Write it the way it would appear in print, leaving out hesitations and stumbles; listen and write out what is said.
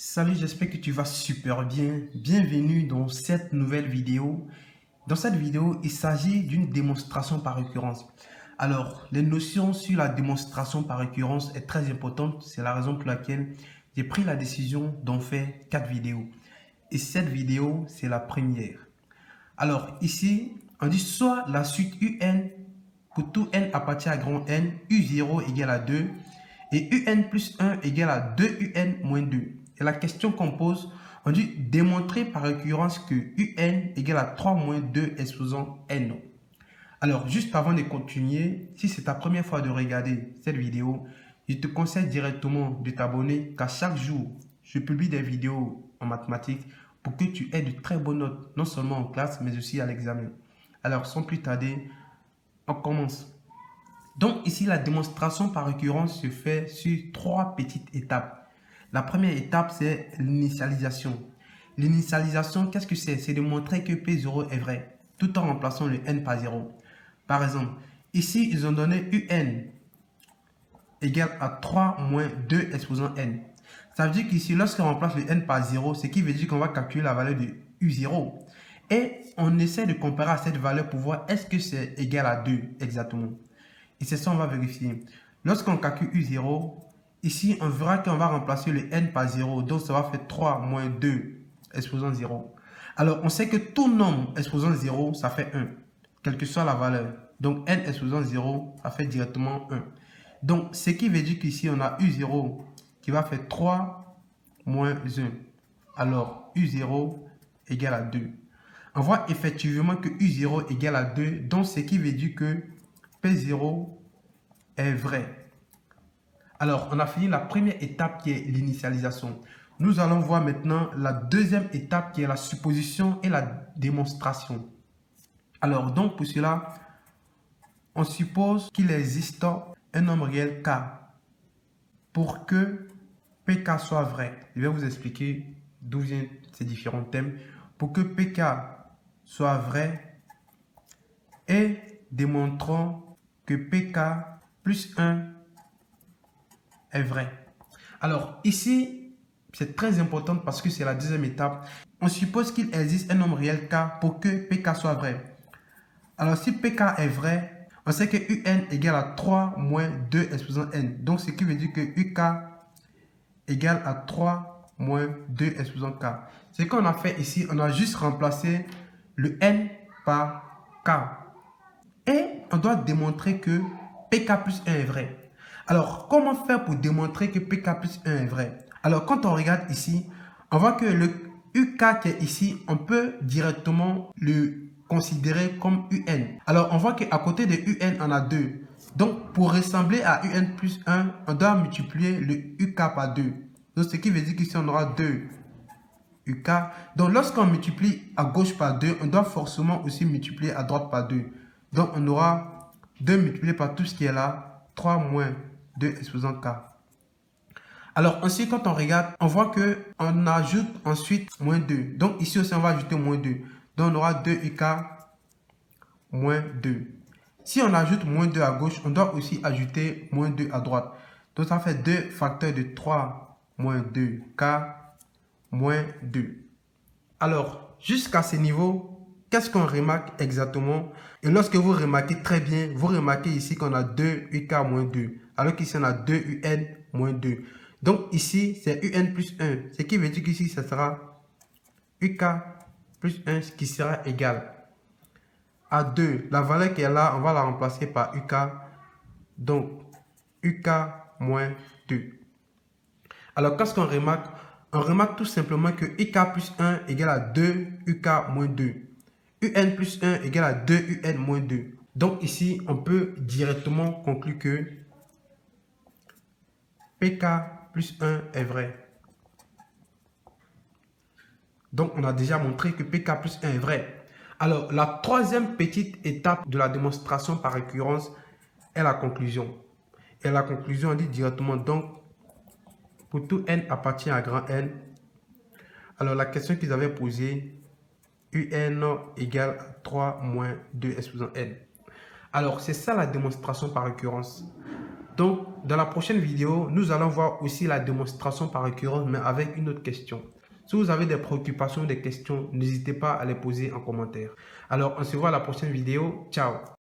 Salut, j'espère que tu vas super bien. Bienvenue dans cette nouvelle vidéo. Dans cette vidéo, il s'agit d'une démonstration par récurrence. Alors, les notions sur la démonstration par récurrence est très importante. C'est la raison pour laquelle j'ai pris la décision d'en faire 4 vidéos. Et cette vidéo, c'est la première. Alors, ici, on dit soit la suite UN pour tout n appartient à grand N, U0 égale à 2 et UN plus 1 égale à 2UN moins 2. Et la question qu'on pose, on dit démontrer par récurrence que UN égale à 3 moins 2 exposant N. Alors, juste avant de continuer, si c'est ta première fois de regarder cette vidéo, je te conseille directement de t'abonner car chaque jour, je publie des vidéos en mathématiques pour que tu aies de très bonnes notes, non seulement en classe, mais aussi à l'examen. Alors, sans plus tarder, on commence. Donc ici, la démonstration par récurrence se fait sur 3 petites étapes. La première étape, c'est l'initialisation. L'initialisation, qu'est-ce que c'est? C'est de montrer que P0 est vrai, tout en remplaçant le N par 0. Par exemple, ici, ils ont donné UN égale à 3 moins 2 exposant N. Ça veut dire qu'ici, lorsqu'on remplace le N par 0, ce qui veut dire qu'on va calculer la valeur de U0. Et on essaie de comparer à cette valeur pour voir est-ce que c'est égal à 2 exactement. Et c'est ça, on va vérifier. Lorsqu'on calcule U0, ici, on verra qu'on va remplacer le N par 0. Donc, ça va faire 3 moins 2 exposant 0. Alors, on sait que tout nombre exposant 0, ça fait 1, quelle que soit la valeur. Donc, N exposant 0, ça fait directement 1. Donc, ce qui veut dire qu'ici, on a U0 qui va faire 3 moins 1. Alors, U0 égale à 2. On voit effectivement que U0 égale à 2. Donc, ce qui veut dire que P0 est vrai. Alors, on a fini la première étape qui est l'initialisation. Nous allons voir maintenant la deuxième étape qui est la supposition et la démonstration. Alors, donc pour cela, on suppose qu'il existe un nombre réel K pour que PK soit vrai. Je vais vous expliquer d'où viennent ces différents thèmes. Pour que PK soit vrai et démontrons que PK plus 1 est vrai. Alors ici, c'est très important parce que c'est la deuxième étape. On suppose qu'il existe un nombre réel K pour que PK soit vrai. Alors si PK est vrai, on sait que UN égale à 3 moins 2 exposant N. Donc ce qui veut dire que UK égale à 3 moins 2 exposant K. Ce qu'on a fait ici, on a juste remplacé le N par K. Et on doit démontrer que PK plus 1 est vrai. Alors, comment faire pour démontrer que PK plus 1 est vrai? Alors, quand on regarde ici, on voit que le UK qui est ici, on peut directement le considérer comme UN. Alors, on voit qu'à côté de UN, on a 2. Donc, pour ressembler à UN plus 1, on doit multiplier le UK par 2. Donc, ce qui veut dire qu'ici, on aura 2 UK. Donc, lorsqu'on multiplie à gauche par 2, on doit forcément aussi multiplier à droite par 2. Donc, on aura 2 multiplié par tout ce qui est là, 3 moins 2 exposant K. Alors, ensuite, quand on regarde, on voit qu'on ajoute ensuite moins 2. Donc, ici aussi, on va ajouter moins 2. Donc, on aura 2 UK moins 2. Si on ajoute moins 2 à gauche, on doit aussi ajouter moins 2 à droite. Donc, ça fait 2 facteurs de 3 moins 2 K moins 2. Alors, jusqu'à ce niveau, qu'est-ce qu'on remarque exactement? Et lorsque vous remarquez très bien, vous remarquez ici qu'on a 2 UK moins 2. Alors qu'ici, on a 2 UN moins 2. Donc ici, c'est UN plus 1. Ce qui veut dire qu'ici, ce sera UK plus 1 qui sera égal à 2. La valeur qui est là, on va la remplacer par UK. Donc, UK moins 2. Alors, qu'est-ce qu'on remarque? On remarque tout simplement que UK plus 1 égale à 2 UK moins 2. UN plus 1 égale à 2 UN moins 2. Donc ici, on peut directement conclure que PK plus 1 est vrai. Donc on a déjà montré que PK plus 1 est vrai. Alors la troisième petite étape de la démonstration par récurrence est la conclusion. Et la conclusion, on dit directement donc, pour tout N appartient à grand N. Alors la question qu'ils avaient posée, UN égale à 3 moins 2 exposant N. Alors c'est ça la démonstration par récurrence. Donc, dans la prochaine vidéo, nous allons voir aussi la démonstration par récurrence, mais avec une autre question. Si vous avez des préoccupations, des questions, n'hésitez pas à les poser en commentaire. Alors, on se voit à la prochaine vidéo. Ciao!